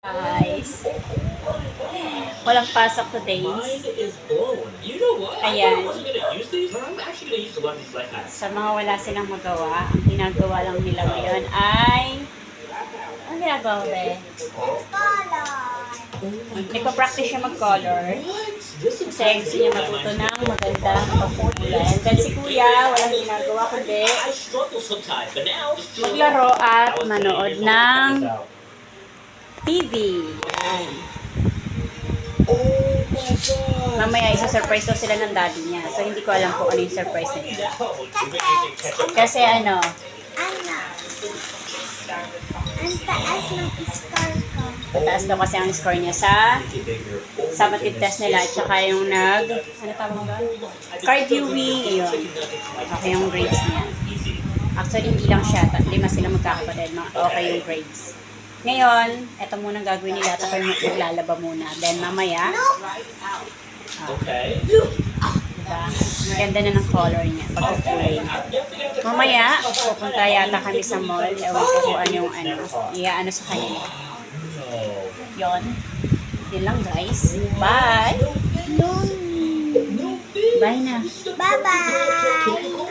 Guys, walang pasok today. Ayan. Sa mga wala silang magawa, ang ginagawa lang nila ngayon ay ang ginagawa ko ba? Nagpa-practice siya mag-color. Kasi gusto niya matuto ng magandang pagkukulan. Dahil si Kuya, walang ginagawa kundi maglaro at manood ng TV. Ayan. Mamaya isa-surprise daw sila ng daddy niya. So hindi ko alam kung ano yung surprise nila. Kasi ano? Ang taas ng score ko. Mataas daw kasi ang score niya sa summative test nila. At saka yung ano tawag ba? Card viewing. Yun. Okay yung grades niya. Actually hindi lang siya. 5 sila magkakapatid. Okay yung grades. Ngayon, eto muna gagawin nila. Ito kayo maglalaba muna. Then mamaya, diba? Ganda na ng color niya. Pagkukulay. Mamaya, pupunta yata kami sa mall. Ewan ko kung ano yung iaano sa kanila. Yun. Yun lang guys. Bye! Bye na. Bye-bye!